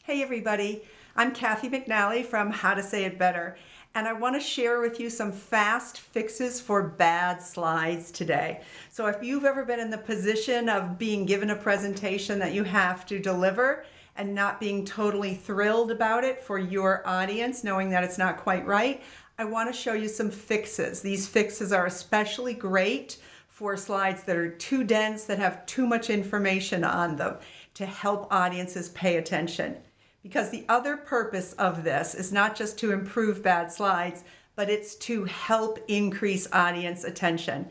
Hey everybody, I'm Kathy McNally from How to Say It Better, and I want to share with you some fast fixes for bad slides today. So if you've ever been in the position of being given a presentation that you have to deliver and not being totally thrilled about it for your audience, knowing that it's not quite right, I want to show you some fixes. These fixes are especially great for slides that are too dense, that have too much information on them, to help audiences pay attention. Because the other purpose of this is not just to improve bad slides, but it's to help increase audience attention.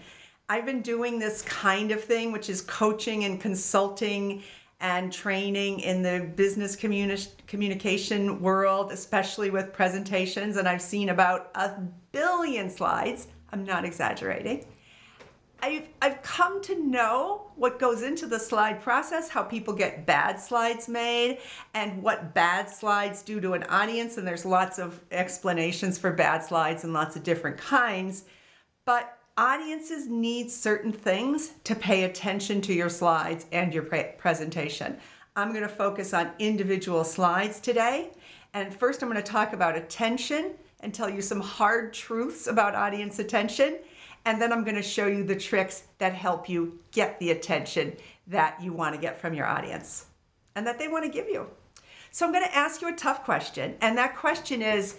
I've been doing this kind of thing, which is coaching and consulting and training in the business communication world, especially with presentations, and I've seen about 1 billion slides. I'm not exaggerating. I've come to know what goes into the slide process, how people get bad slides made, and what bad slides do to an audience. And there's lots of explanations for bad slides and lots of different kinds. But audiences need certain things to pay attention to your slides and your presentation. I'm going to focus on individual slides today. And first, I'm going to talk about attention and tell you some hard truths about audience attention. And then I'm going to show you the tricks that help you get the attention that you want to get from your audience and that they want to give you. So I'm going to ask you a tough question. And that question is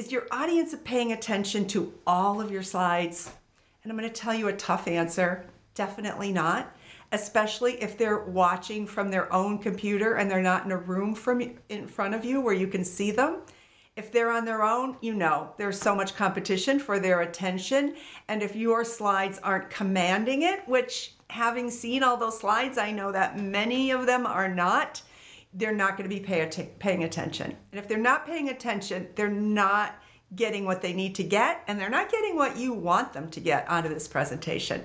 your audience paying attention to all of your slides? And I'm going to tell you a tough answer. Definitely not. Especially if they're watching from their own computer and they're not in a room in front of you where you can see them. If they're on their own, you know, there's so much competition for their attention. And if your slides aren't commanding it, which having seen all those slides, I know that many of them are not, they're not going to be paying attention. And if they're not paying attention, they're not getting what they need to get, and they're not getting what you want them to get out of this presentation.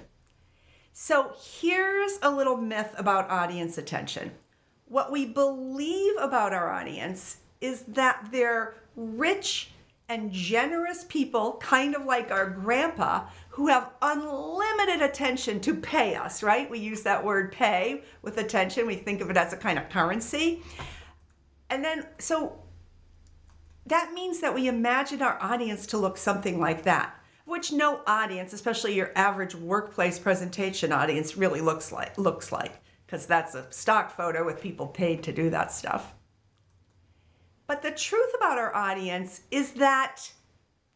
So here's a little myth about audience attention. What we believe about our audience is that they're rich and generous people, kind of like our grandpa, who have unlimited attention to pay us, right? We use that word pay with attention. We think of it as a kind of currency. And then, so that means that we imagine our audience to look something like that, which no audience, especially your average workplace presentation audience, really looks like, because that's a stock photo with people paid to do that stuff. But the truth about our audience is that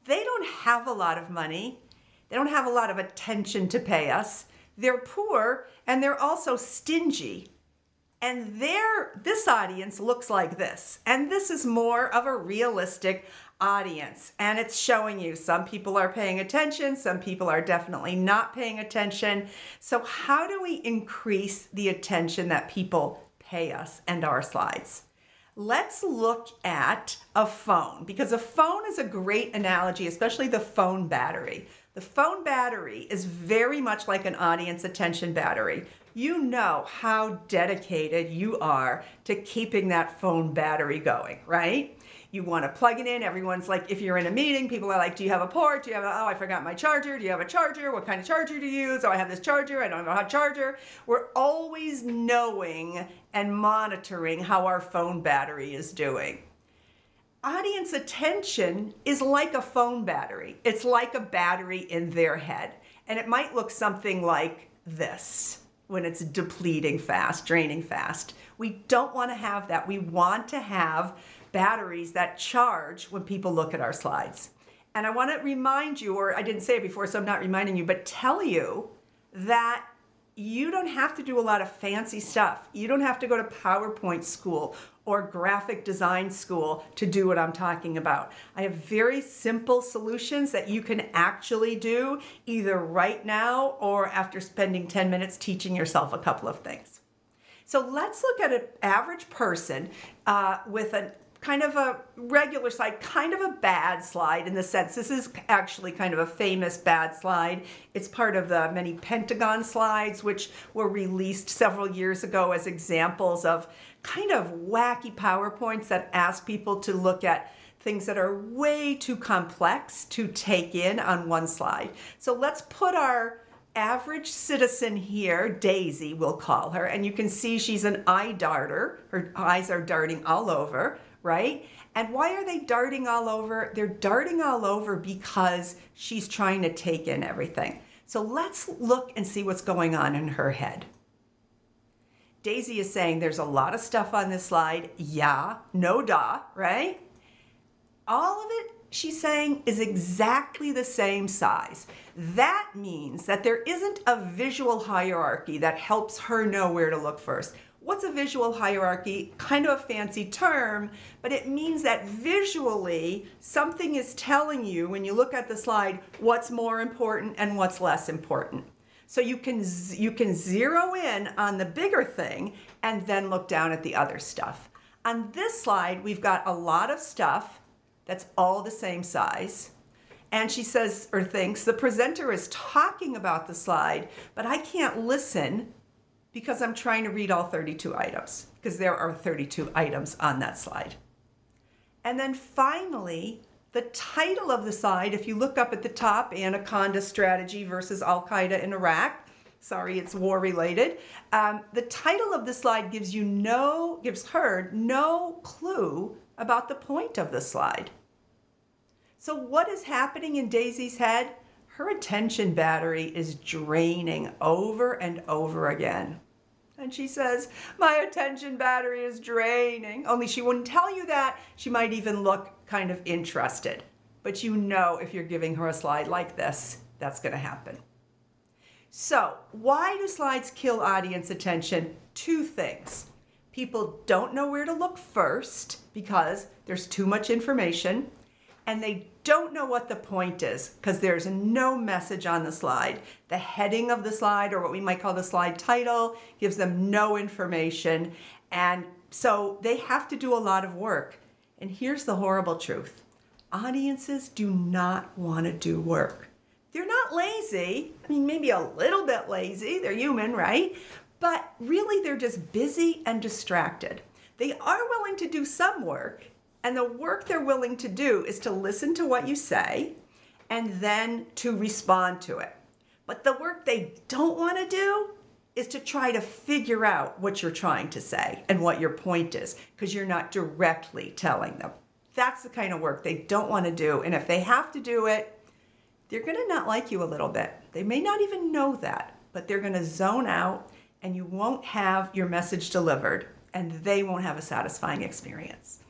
they don't have a lot of money. They don't have a lot of attention to pay us. They're poor, and they're also stingy. And this audience looks like this. And this is more of a realistic audience. And it's showing you some people are paying attention, some people are definitely not paying attention. So how do we increase the attention that people pay us and our slides? Let's look at a phone, because a phone is a great analogy, especially the phone battery. The phone battery is very much like an audience attention battery. You know how dedicated you are to keeping that phone battery going, right? You want to plug it in. Everyone's like, if you're in a meeting, people are like, do you have a port? Do you have oh, I forgot my charger. Do you have a charger? What kind of charger do you use? Oh, I have this charger. I don't have a hot charger. We're always knowing and monitoring how our phone battery is doing. Audience attention is like a phone battery. It's like a battery in their head. And it might look something like this when it's depleting fast, draining fast. We don't want to have that. We want to have batteries that charge when people look at our slides. And I want to remind you, or I didn't say it before, so I'm not reminding you, but tell you that you don't have to do a lot of fancy stuff. You don't have to go to PowerPoint school or graphic design school to do what I'm talking about. I have very simple solutions that you can actually do either right now or after spending 10 minutes teaching yourself a couple of things. So let's look at an average person with a kind of a regular slide, kind of a bad slide in the sense this is actually kind of a famous bad slide. It's part of the many Pentagon slides, which were released several years ago as examples of kind of wacky PowerPoints that ask people to look at things that are way too complex to take in on one slide. So let's put our average citizen here, Daisy we'll call her, and you can see she's an eye darter. Her eyes are darting all over, right? And why are they darting all over? They're darting all over because she's trying to take in everything. So let's look and see what's going on in her head. Daisy is saying there's a lot of stuff on this slide. Yeah, no duh, right? All of it, she's saying, is exactly the same size. That means that there isn't a visual hierarchy that helps her know where to look first. What's a visual hierarchy? Kind of a fancy term, but it means that visually something is telling you when you look at the slide what's more important and what's less important. So you can zero in on the bigger thing and then look down at the other stuff. On this slide, we've got a lot of stuff that's all the same size. And she says or thinks the presenter is talking about the slide, but I can't listen because I'm trying to read all 32 items, because there are 32 items on that slide. And then finally, the title of the slide, if you look up at the top, Anaconda Strategy versus Al-Qaeda in Iraq, sorry, it's war related. The title of the slide gives her no clue about the point of the slide. So what is happening in Daisy's head? Her attention battery is draining over and over again. And she says, my attention battery is draining. Only she wouldn't tell you that. She might even look kind of interested. But you know if you're giving her a slide like this, that's going to happen. So why do slides kill audience attention? Two things. People don't know where to look first because there's too much information, and they don't know what the point is because there's no message on the slide. The heading of the slide, or what we might call the slide title, gives them no information, and so they have to do a lot of work. And here's the horrible truth. Audiences do not want to do work. They're not lazy. I mean, maybe a little bit lazy. They're human, right? But really, they're just busy and distracted. They are willing to do some work, and the work they're willing to do is to listen to what you say and then to respond to it. But the work they don't want to do is to try to figure out what you're trying to say and what your point is, because you're not directly telling them. That's the kind of work they don't want to do. And if they have to do it, they're going to not like you a little bit. They may not even know that, but they're going to zone out and you won't have your message delivered and they won't have a satisfying experience.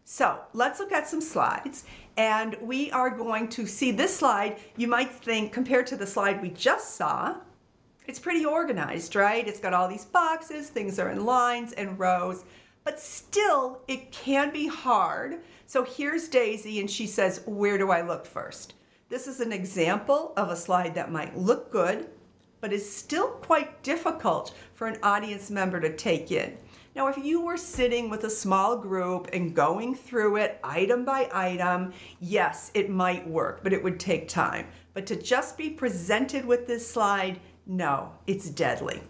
So let's look at some slides, and we are going to see this slide. You might think, compared to the slide we just saw, it's pretty organized, right? It's got all these boxes, things are in lines and rows, but still it can be hard. So here's Daisy, and she says, where do I look first? This is an example of a slide that might look good, but is still quite difficult for an audience member to take in. Now, if you were sitting with a small group and going through it item by item, yes, it might work, but it would take time. But to just be presented with this slide, no, it's deadly.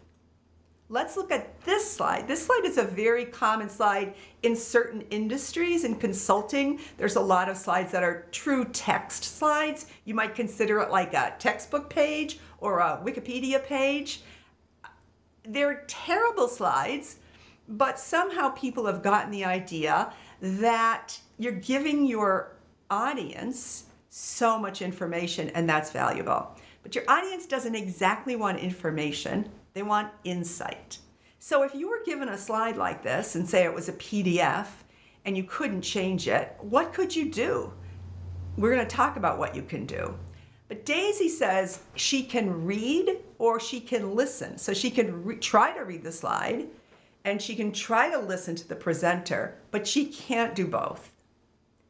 Let's look at this slide. This slide is a very common slide in certain industries. In consulting, there's a lot of slides that are true text slides. You might consider it like a textbook page or a Wikipedia page. They're terrible slides, but somehow people have gotten the idea that you're giving your audience so much information, and that's valuable. But your audience doesn't exactly want information, they want insight. So if you were given a slide like this and say it was a PDF and you couldn't change it, what could you do? We're going to talk about what you can do. But Daisy says she can read or she can listen. So she can try to read the slide, and she can try to listen to the presenter, but she can't do both.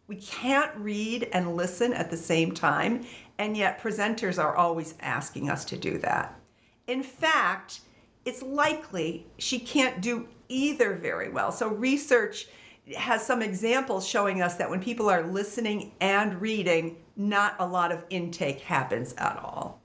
We can't read and listen at the same time, and yet presenters are always asking us to do that. In fact, it's likely she can't do either very well. So research has some examples showing us that when people are listening and reading, not a lot of intake happens at all.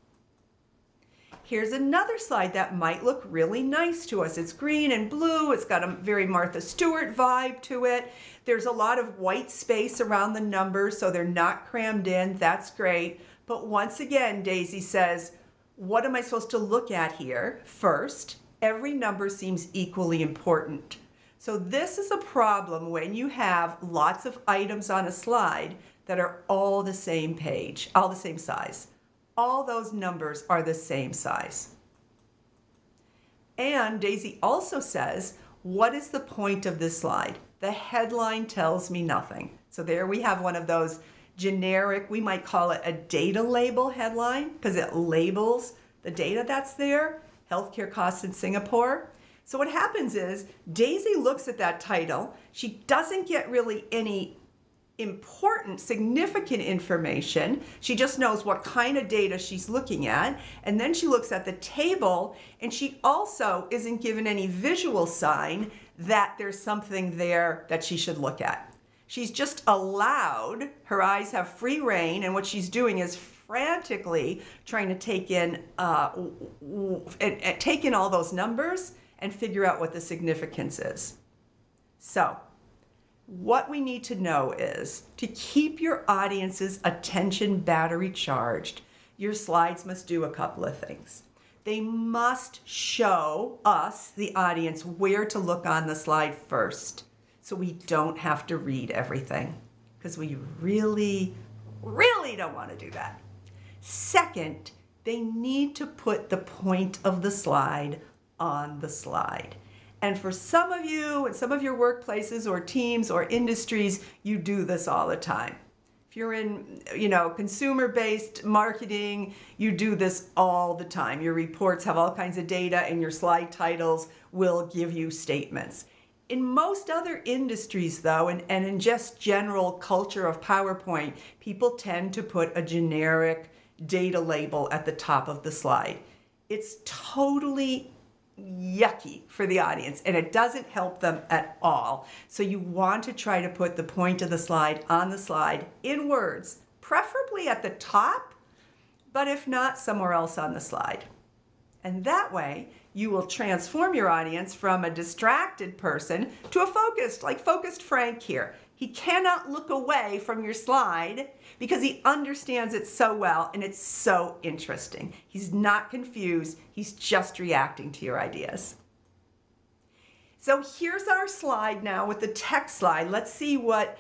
Here's another slide that might look really nice to us. It's green and blue. It's got a very Martha Stewart vibe to it. There's a lot of white space around the numbers, so they're not crammed in. That's great. But once again, Daisy says, What am I supposed to look at here? First, every number seems equally important. So this is a problem when you have lots of items on a slide that are all the same page, all the same size. All those numbers are the same size. And Daisy also says, what is the point of this slide? The headline tells me nothing. So there we have one of those generic, we might call it a data label headline because it labels the data that's there, healthcare costs in Singapore. So what happens is Daisy looks at that title. She doesn't get really any important, significant information. She just knows what kind of data she's looking at. And then she looks at the table, and she also isn't given any visual sign that there's something there that she should look at. She's just allowed, her eyes have free rein, and what she's doing is frantically trying to take in all those numbers and figure out what the significance is. So what we need to know is to keep your audience's attention battery charged, your slides must do a couple of things. They must show us, the audience, where to look on the slide first, so we don't have to read everything, because we really don't want to do that. Second, they need to put the point of the slide on the slide. And for some of you and some of your workplaces or teams or industries, you do this all the time. If you're in, consumer-based marketing, you do this all the time. Your reports have all kinds of data, and your slide titles will give you statements. In most other industries, though, and in just general culture of PowerPoint, people tend to put a generic data label at the top of the slide. It's totally yucky for the audience, and it doesn't help them at all. So you want to try to put the point of the slide on the slide in words, preferably at the top, but if not, somewhere else on the slide. And that way, you will transform your audience from a distracted person to a focused Frank here. He cannot look away from your slide because he understands it so well and it's so interesting. He's not confused, he's just reacting to your ideas. So here's our slide now with the text slide. Let's see what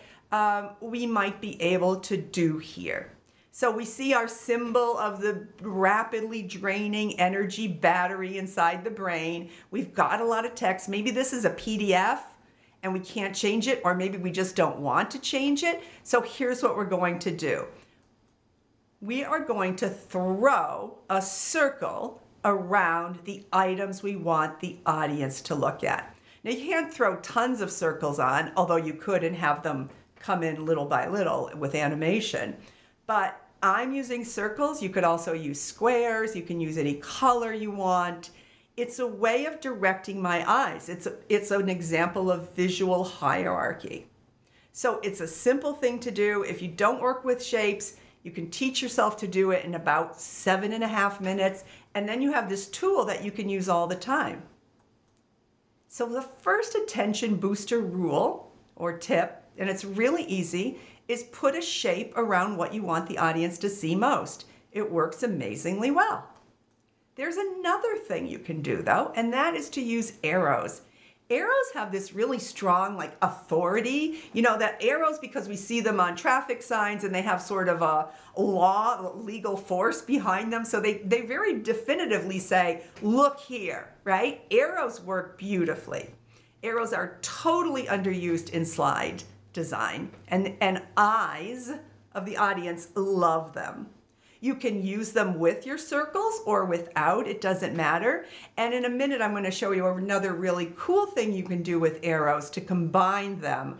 we might be able to do here. So we see our symbol of the rapidly draining energy battery inside the brain. We've got a lot of text. Maybe this is a PDF and we can't change it, or maybe we just don't want to change it. So here's what we're going to do. We are going to throw a circle around the items we want the audience to look at. Now you can't throw tons of circles on, although you could and have them come in little by little with animation. But I'm using circles. You could also use squares. You can use any color you want. It's a way of directing my eyes. It's an example of visual hierarchy. So it's a simple thing to do. If you don't work with shapes, you can teach yourself to do it in about 7.5 minutes. And then you have this tool that you can use all the time. So the first attention booster rule or tip, and it's really easy, is put a shape around what you want the audience to see most. It works amazingly well. There's another thing you can do though, and that is to use arrows. Arrows have this really strong authority. You know that arrows, because we see them on traffic signs and they have sort of a legal force behind them. So they very definitively say, look here, right? Arrows work beautifully. Arrows are totally underused in slide design, and eyes of the audience love them. You can use them with your circles or without, it doesn't matter. And in a minute, I'm going to show you another really cool thing you can do with arrows to combine them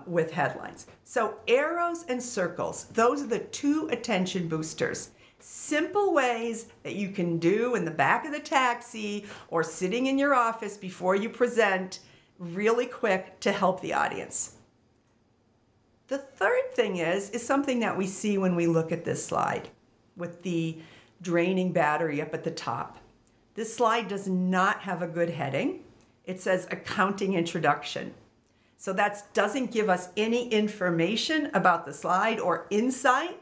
with headlines. So arrows and circles, those are the two attention boosters. Simple ways that you can do in the back of the taxi or sitting in your office before you present, really quick to help the audience. The third thing is something that we see when we look at this slide with the draining battery up at the top. This slide does not have a good heading. It says accounting introduction. So that doesn't give us any information about the slide or insight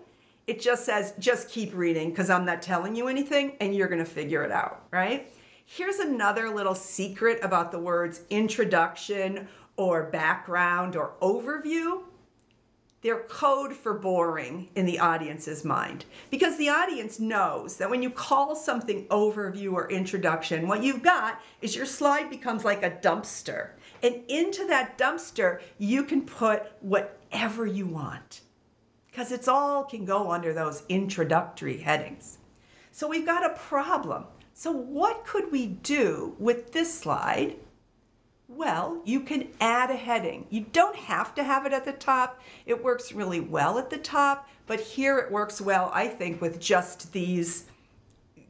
It just says, just keep reading because I'm not telling you anything and you're going to figure it out, right? Here's another little secret about the words introduction or background or overview. They're code for boring in the audience's mind, because the audience knows that when you call something overview or introduction, what you've got is your slide becomes like a dumpster. And into that dumpster, you can put whatever you want, because it's all can go under those introductory headings. So we've got a problem. So what could we do with this slide? Well, you can add a heading. You don't have to have it at the top. It works really well at the top, but here it works well, I think, with just these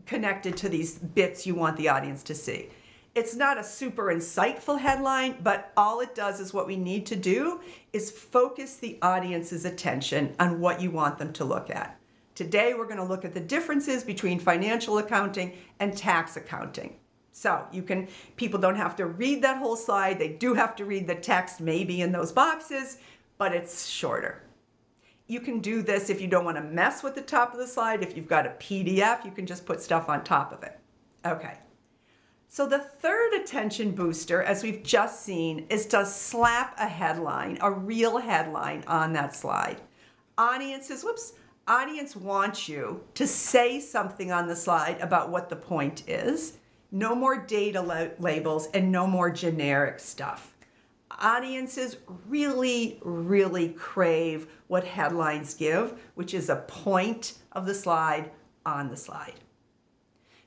connected to these bits you want the audience to see. It's not a super insightful headline, but all it does is what we need to do is focus the audience's attention on what you want them to look at. Today, we're going to look at the differences between financial accounting and tax accounting. So people don't have to read that whole slide. They do have to read the text maybe in those boxes, but it's shorter. You can do this if you don't want to mess with the top of the slide. If you've got a PDF, you can just put stuff on top of it. Okay. So the third attention booster, as we've just seen, is to slap a headline, a real headline on that slide. Audience wants you to say something on the slide about what the point is. No more data labels and no more generic stuff. Audiences really, really crave what headlines give, which is a point of the slide on the slide.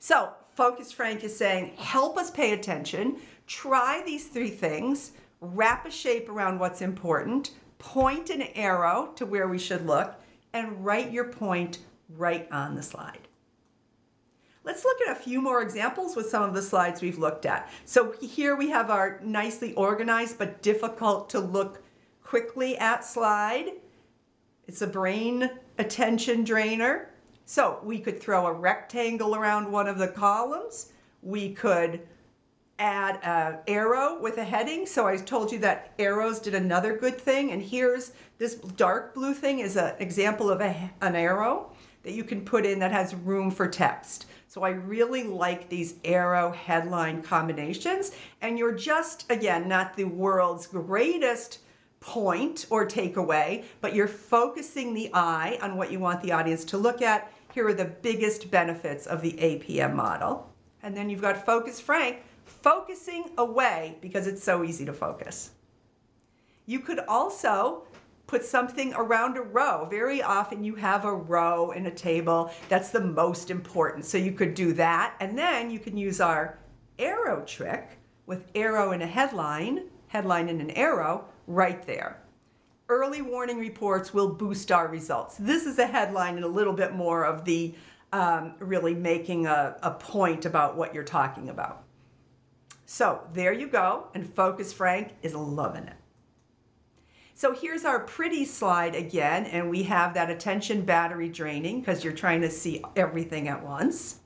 So Focus Frank is saying, help us pay attention, try these three things, wrap a shape around what's important, point an arrow to where we should look, and write your point right on the slide. Let's look at a few more examples with some of the slides we've looked at. So here we have our nicely organized but difficult to look quickly at slide. It's a brain attention drainer. So we could throw a rectangle around one of the columns. We could add an arrow with a heading. So I told you that arrows did another good thing. And here's this dark blue thing is an example of an arrow that you can put in that has room for text. So I really like these arrow headline combinations. And you're just, again, not the world's greatest point or takeaway, but you're focusing the eye on what you want the audience to look at. Here are the biggest benefits of the APM model. And then you've got Focus Frank focusing away because it's so easy to focus. You could also put something around a row. Very often you have a row in a table that's the most important. So you could do that. And then you can use our arrow trick with arrow in a headline in an arrow right there. Early warning reports will boost our results. This is a headline and a little bit more of the really making a point about what you're talking about. So there you go. And Focus Frank is loving it. So here's our pretty slide again, and we have that attention battery draining because you're trying to see everything at once.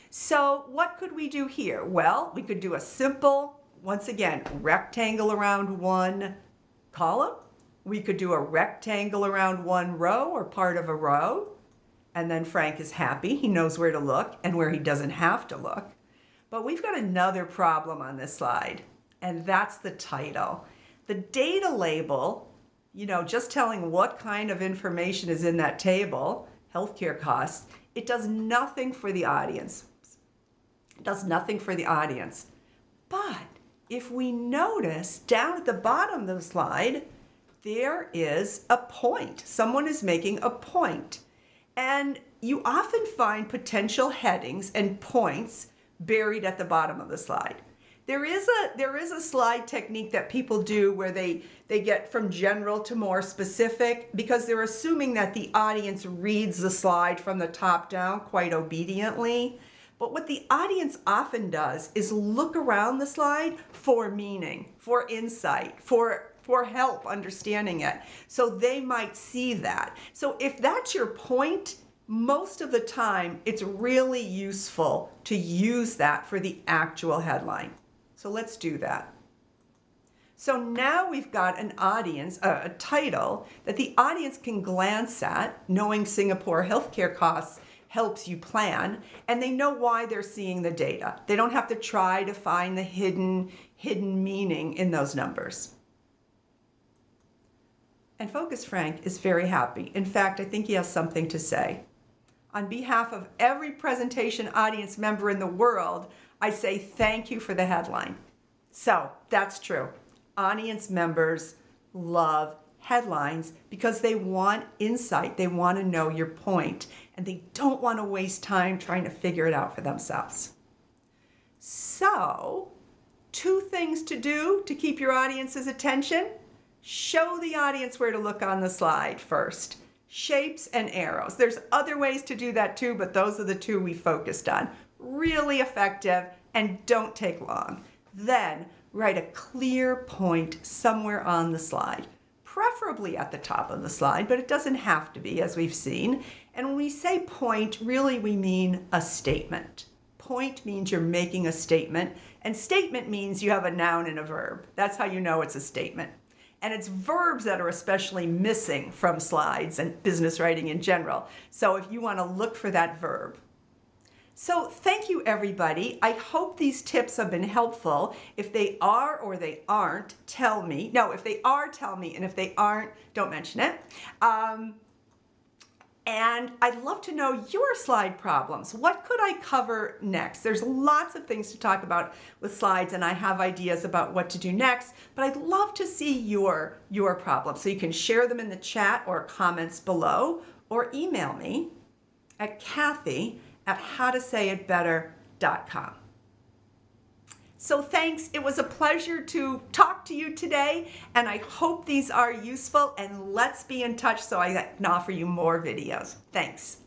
So what could we do here? Well, we could do a simple, once again, rectangle around one column. We could do a rectangle around one row or part of a row. And then Frank is happy. He knows where to look and where he doesn't have to look. But we've got another problem on this slide, and that's the title. The data label, just telling what kind of information is in that table, healthcare costs, it does nothing for the audience. It does nothing for the audience. But if we notice down at the bottom of the slide, there is a point. Someone is making a point. And you often find potential headings and points buried at the bottom of the slide. There is a slide technique that people do where they get from general to more specific because they're assuming that the audience reads the slide from the top down quite obediently. But what the audience often does is look around the slide for meaning, for insight, for help understanding it. So they might see that. So if that's your point, most of the time it's really useful to use that for the actual headline. So let's do that. So now we've got an audience, a title that the audience can glance at, knowing Singapore healthcare costs helps you plan, and they know why they're seeing the data. They don't have to try to find the hidden meaning in those numbers. And Focus Frank is very happy. In fact, I think he has something to say. On behalf of every presentation audience member in the world, I say thank you for the headline. So that's true. Audience members love headlines because they want insight. They want to know your point, and they don't want to waste time trying to figure it out for themselves. So, 2 things to do to keep your audience's attention. Show the audience where to look on the slide first. Shapes and arrows. There's other ways to do that too, but those are the 2 we focused on. Really effective and don't take long. Then write a clear point somewhere on the slide, preferably at the top of the slide, but it doesn't have to be, as we've seen. And when we say point, really we mean a statement. Point means you're making a statement, and statement means you have a noun and a verb. That's how you know it's a statement. And it's verbs that are especially missing from slides and business writing in general. So if you want to look for that verb. So thank you, everybody. I hope these tips have been helpful. If they are or they aren't, tell me. No, if they are, tell me. And if they aren't, don't mention it. And I'd love to know your slide problems. What could I cover next? There's lots of things to talk about with slides, and I have ideas about what to do next, but I'd love to see your problems. So you can share them in the chat or comments below, or email me at Kathy@howtosayitbetter.com. So thanks. It was a pleasure to talk to you today, and I hope these are useful, and let's be in touch so I can offer you more videos. Thanks.